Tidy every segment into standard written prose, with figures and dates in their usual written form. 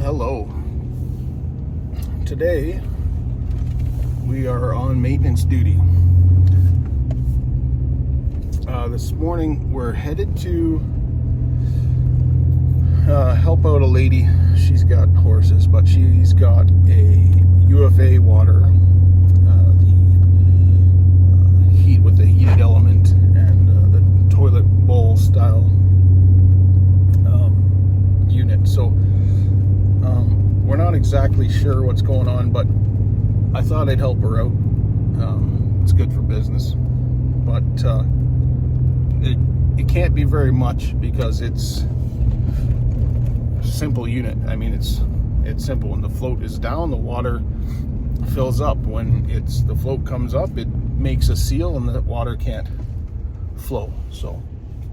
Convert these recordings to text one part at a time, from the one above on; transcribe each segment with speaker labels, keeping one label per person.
Speaker 1: hello. Today we are on maintenance duty. This morning we're headed to help out a lady. She's got horses, but she's got a UFA water, the heat with the heated element and the toilet bowl style unit. So we're not exactly sure what's going on, but I thought I'd help her out. It's good for business, but it can't be very much because it's a simple unit. I mean, it's simple. When the float is down, the water fills up. When the float comes up, it makes a seal and the water can't flow. So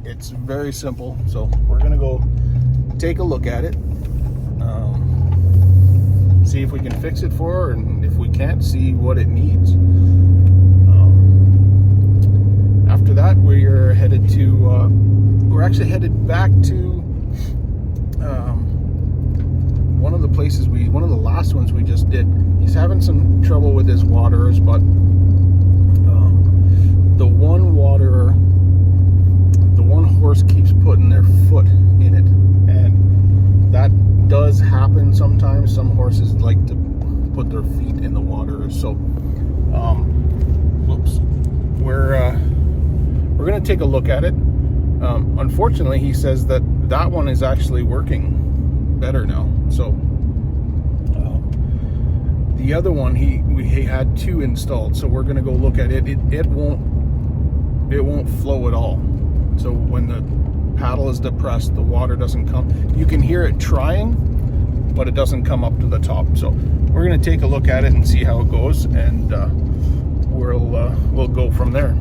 Speaker 1: it's very simple. So we're gonna go take a look at it, see if we can fix it for her, and if we can't, see what it needs. After that, we're headed to we're actually headed back to one of the last ones we just did. He's having some trouble with his waterers, but the one horse keeps putting their foot in it, and that does happen sometimes. Some horses like to put their feet in the water. So we're gonna take a look at it. Unfortunately, he says that one is actually working better now. So the other one, he had two installed, so we're gonna go look at it. It won't flow at all. So when the paddle is depressed, the water doesn't come. You can hear it trying, but it doesn't come up to the top. So we're gonna take a look at it and see how it goes, and we'll go from there.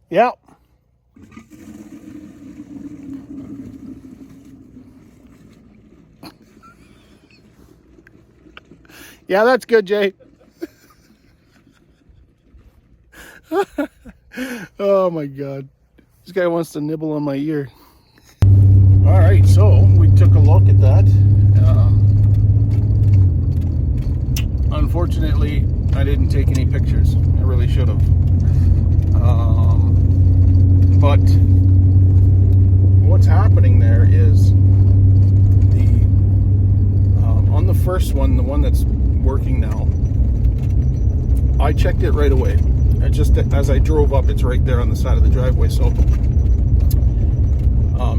Speaker 1: Yeah. Yeah, that's good, Jay. Oh my God. This guy wants to nibble on my ear. All right, so we took a look at that. Unfortunately, I didn't take any pictures. I really should have. But what's happening there is on the first one, the one that's working now, I checked it right away. Just as I drove up, it's right there on the side of the driveway. So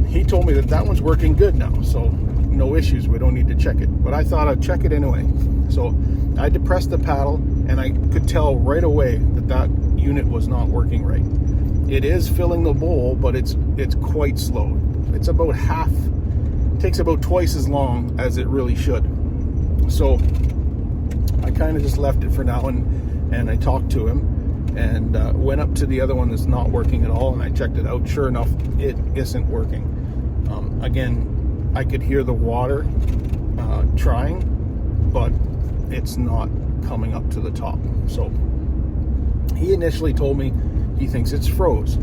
Speaker 1: he told me that one's working good now, so no issues. We don't need to check it. But I thought I'd check it anyway. So I depressed the paddle, and I could tell right away that unit was not working right. It is filling the bowl, but it's quite slow. It's about takes about twice as long as it really should. So I kind of just left it for now, and I talked to him, and went up to the other one that's not working at all, and I checked it out. Sure enough, it isn't working. Again, I could hear the water trying, but it's not coming up to the top. So he initially told me he thinks it's froze.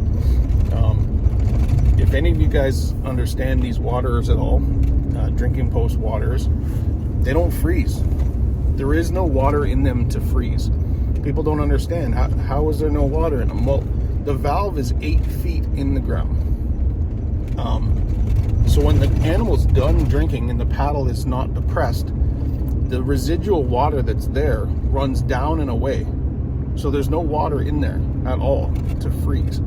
Speaker 1: If any of you guys understand these waterers at all, drinking post waterers, they don't freeze. There is no water in them to freeze. People don't understand, how is there no water in them? Well, the valve is 8 feet in the ground. So when the animal's done drinking and the paddle is not depressed, the residual water that's there runs down and away. So there's no water in there at all to freeze.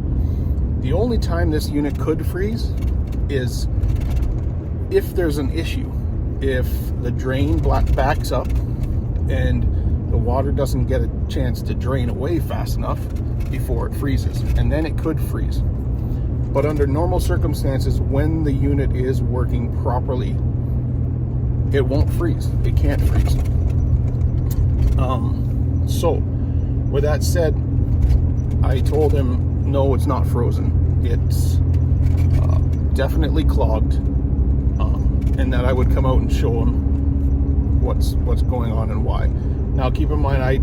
Speaker 1: The only time this unit could freeze is if there's an issue. If the drain backs up and the water doesn't get a chance to drain away fast enough before it freezes, and then it could freeze. But under normal circumstances, when the unit is working properly, it won't freeze. It can't freeze. So with that said, I told him, no, it's not frozen. It's definitely clogged, and that I would come out and show him what's going on and why. Now, keep in mind, I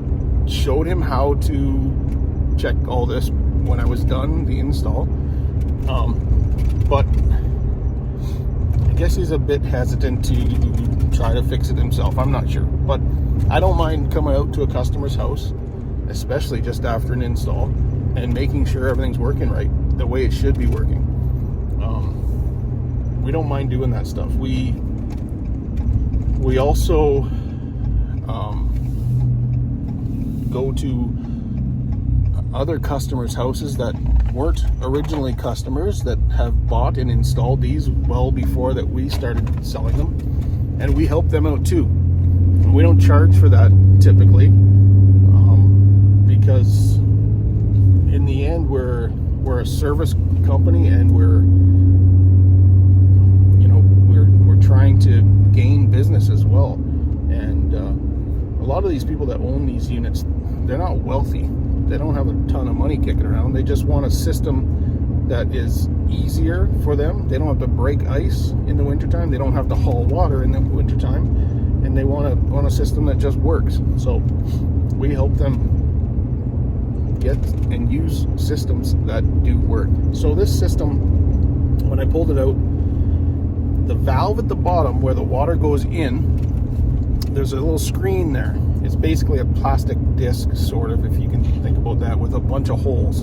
Speaker 1: showed him how to check all this when I was done the install. But guess he's a bit hesitant to try to fix it himself. I'm not sure, but I don't mind coming out to a customer's house, especially just after an install, and making sure everything's working right, the way it should be working. We don't mind doing that stuff. We also go to other customers' houses that weren't originally customers, that have bought and installed these well before that we started selling them, and we help them out too. We don't charge for that typically, because in the end we're a service company, and we're trying to gain business as well. And a lot of these people that own these units, they're not wealthy. They don't have a ton of money kicking around. They just want a system that is easier for them. They don't have to break ice in the wintertime. They don't have to haul water in the wintertime. And they want a system that just works. So we help them get and use systems that do work. So this system, when I pulled it out, the valve at the bottom where the water goes in, there's a little screen there. It's basically a plastic disc, sort of, if you can think about that, with a bunch of holes.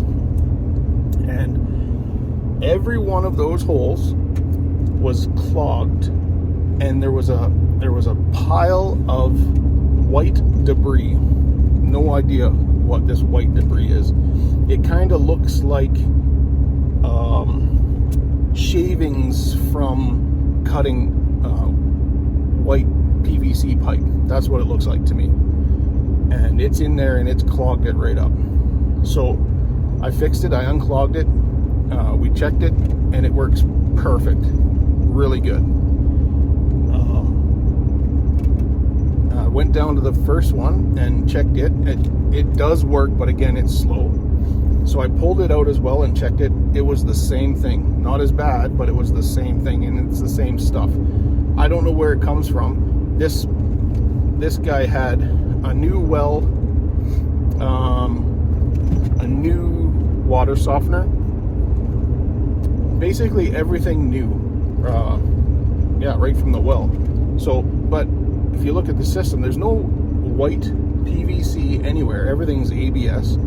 Speaker 1: And every one of those holes was clogged, and there was a pile of white debris. No idea what this white debris is. It kind of looks like shavings from cutting white PVC pipe. That's what it looks like to me. And it's in there, and it's clogged it right up. So I fixed it, I unclogged it, we checked it, and it works perfect. Really good. I went down to the first one and checked it. It does work, but again, it's slow. So I pulled it out as well and checked it. It was the same thing. Not as bad, but it was the same thing, and it's the same stuff. I don't know where it comes from. This guy had a new well, a new water softener, basically everything new, right from the well. So, but if you look at the system, there's no white PVC anywhere. Everything's ABS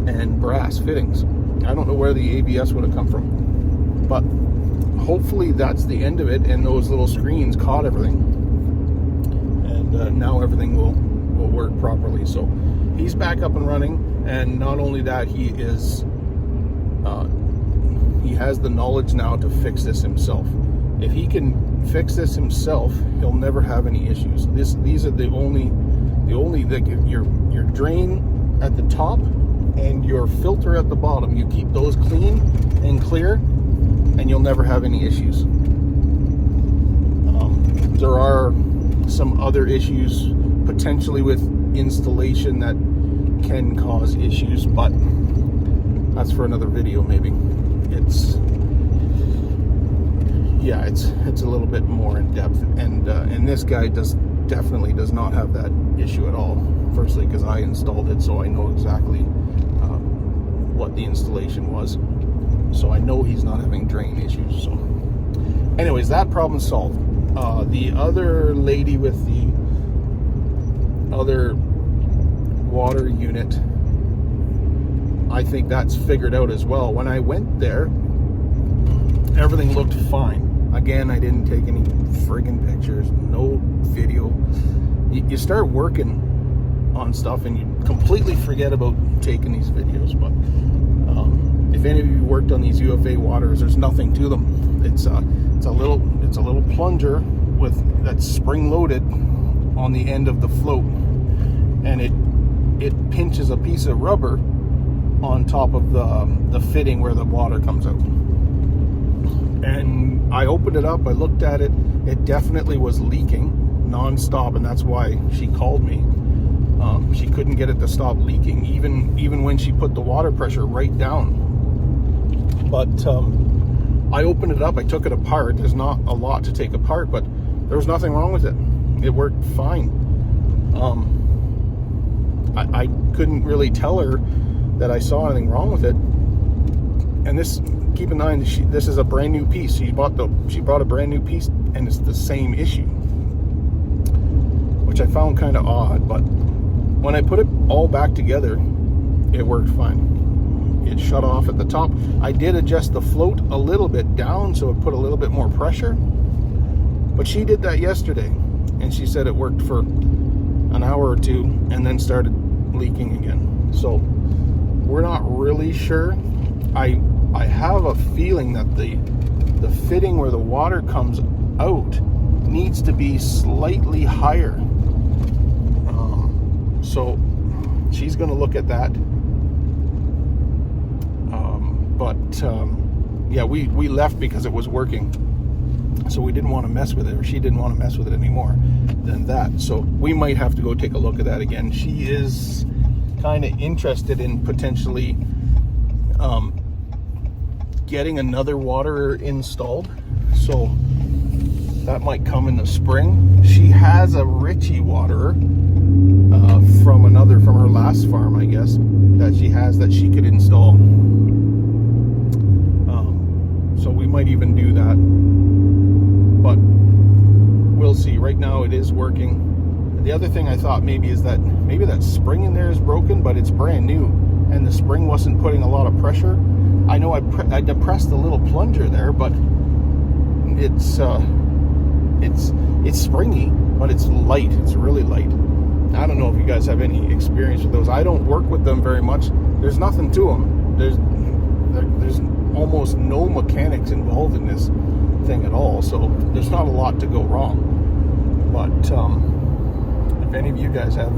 Speaker 1: and brass fittings. I don't know where the ABS would have come from, but hopefully that's the end of it, and those little screens caught everything, and now everything will work properly. So he's back up and running, and not only that, he has the knowledge now to fix this himself. If he can fix this himself, he'll never have any issues. These are the only your drain at the top and your filter at the bottom. You keep those clean and clear, and you'll never have any issues. There are some other issues potentially with installation that can cause issues, but that's for another video maybe. It's a little bit more in depth, and this guy definitely does not have that issue at all. Firstly, because I installed it, so I know exactly what the installation was. So I know he's not having drain issues. So anyways, that problem's solved. The other lady with the other water unit, I think that's figured out as well. When I went there, everything looked fine. Again, I didn't take any friggin' pictures, no video. You start working on stuff and you completely forget about taking these videos. But if any of you worked on these UFA waters, there's nothing to them. It's a little plunger that's spring loaded on the end of the float, and it pinches a piece of rubber on top of the fitting where the water comes out. And I opened it up, I looked at it, it definitely was leaking non-stop, and that's why she called me. She couldn't get it to stop leaking, even when she put the water pressure right down. But I opened it up, I took it apart. There's not a lot to take apart, but there was nothing wrong with it. It worked fine. I couldn't really tell her that I saw anything wrong with it. and this, keep in mind, this is a brand new piece. She bought a brand new piece, and it's the same issue, which I found kind of odd. But when I put it all back together, it worked fine. It shut off at the top. I did adjust the float a little bit down, so it put a little bit more pressure. But she did that yesterday, and she said it worked for an hour or two, and then started leaking again. So we're not really sure. I have a feeling that the fitting where the water comes out needs to be slightly higher. So she's going to look at that. Yeah, we left because it was working. So we didn't want to mess with it, or she didn't want to mess with it anymore than that. So we might have to go take a look at that again. She is kind of interested in potentially getting another waterer installed. So that might come in the spring. She has a Ritchie waterer from her last farm, I guess, that she could install. So we might even do that. But we'll see. Right now it is working. The other thing I thought maybe is that maybe that spring in there is broken, but it's brand new, and the spring wasn't putting a lot of pressure. I know I depressed the little plunger there, but it's springy, but it's light. It's really light. I don't know if you guys have any experience with those. I don't work with them very much. There's nothing to them. There's almost no mechanics involved in this thing at all, so there's not a lot to go wrong. But if any of you guys have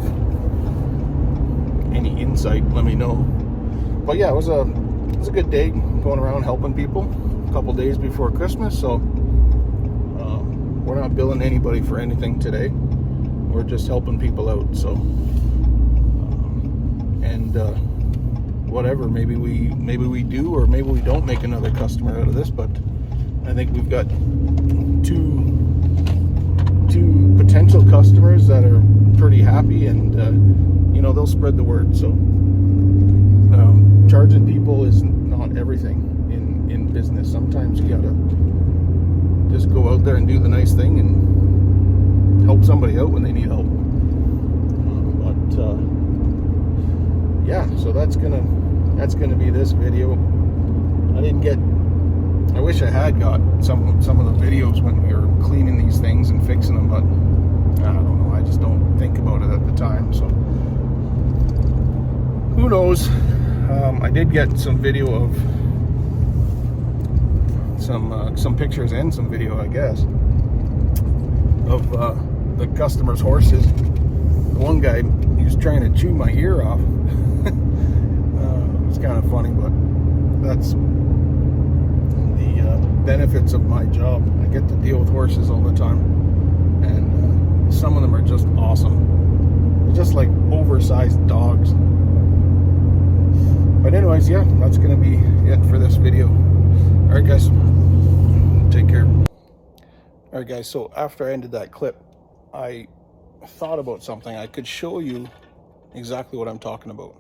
Speaker 1: any insight, let me know. But yeah, it was a good day going around helping people a couple days before Christmas. So we're not billing anybody for anything today. We're just helping people out. So whatever, maybe we do, or maybe we don't make another customer out of this. But I think we've got two potential customers that are pretty happy, and they'll spread the word. So charging people is not everything in business. Sometimes you gotta just go out there and do the nice thing and help somebody out when they need help. Yeah, so that's gonna be this video. I wish I had got some of the videos when we were cleaning these things and fixing them, but I don't know. I just don't think about it at the time. So who knows? I did get some video of some pictures and some video, I guess, of the customer's horses. The one guy, he was trying to chew my ear off. It's kind of funny, but that's the benefits of my job. I get to deal with horses all the time, and some of them are just awesome. They're just like oversized dogs. But anyways, yeah, that's gonna be it for this video. All right, guys, take care. All right, guys, so after I ended that clip, I thought about something. I could show you exactly what I'm talking about.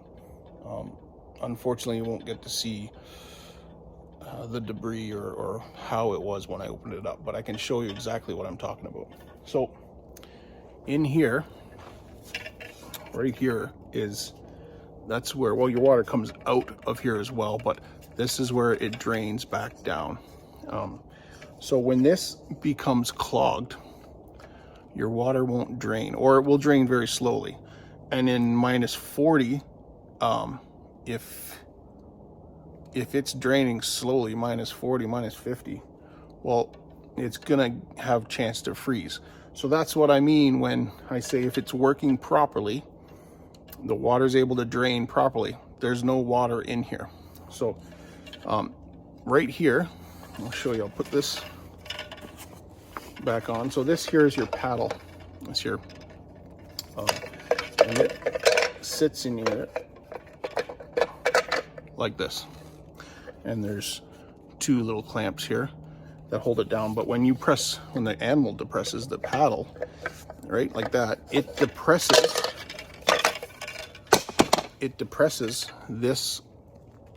Speaker 1: Unfortunately, you won't get to see the debris or how it was when I opened it up, but I can show you exactly what I'm talking about. So in here, right here, that's where, well, your water comes out of here as well, but this is where it drains back down. So when this becomes clogged, your water won't drain, or it will drain very slowly. And in -40, if it's draining slowly, -40, -50, well, it's gonna have chance to freeze. So that's what I mean when I say if it's working properly, the water's able to drain properly, there's no water in here. So right here, I'll show you. I'll put this back on. So this here is your paddle. This here, and it sits in here like this, and there's two little clamps here that hold it down. But when the animal depresses the paddle, right, like that, it depresses this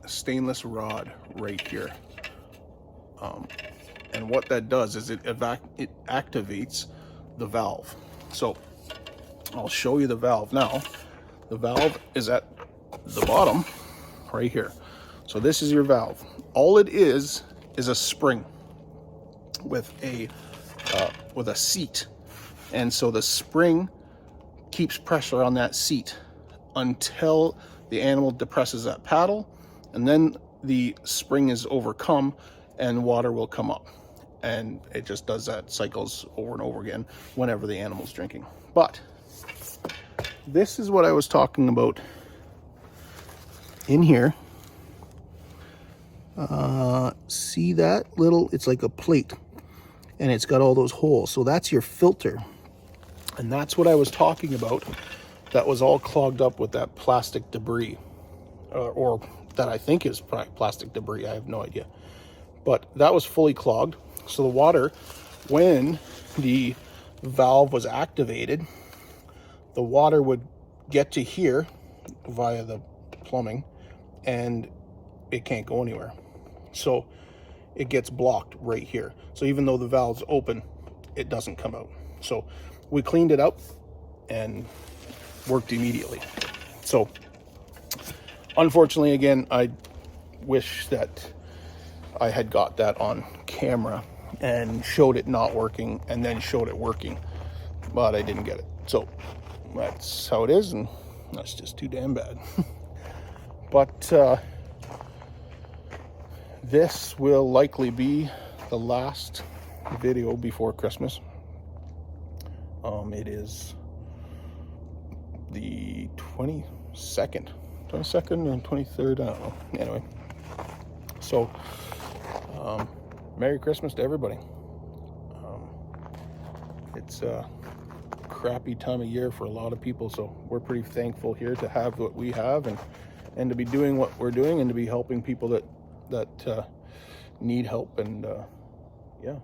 Speaker 1: stainless rod right here. And what that does is it activates the valve. So I'll show you the valve now. The valve is at the bottom right here. So this is your valve. All it is a spring with a seat. And so the spring keeps pressure on that seat until the animal depresses that paddle, and then the spring is overcome and water will come up. And it just does that, cycles over and over again whenever the animal's drinking. But this is what I was talking about in here. See that little, it's like a plate, and it's got all those holes. So that's your filter. And that's what I was talking about. That was all clogged up with that plastic debris, or that I think is plastic debris. I have no idea. But that was fully clogged. So the water, when the valve was activated, the water would get to here via the plumbing, and it can't go anywhere. So it gets blocked right here. So even though the valve's open, it doesn't come out. So we cleaned it up and worked immediately. So unfortunately, again, I wish that I had got that on camera and showed it not working and then showed it working, but I didn't get it. So that's how it is, and that's just too damn bad. But this will likely be the last video before Christmas. It is the 22nd or 23rd, I don't know. Anyway, so Merry Christmas to everybody. It's a crappy time of year for a lot of people, so we're pretty thankful here to have what we have, and to be doing what we're doing, and to be helping people that need help. And yeah,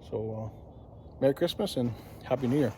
Speaker 1: so Merry Christmas and Happy New Year.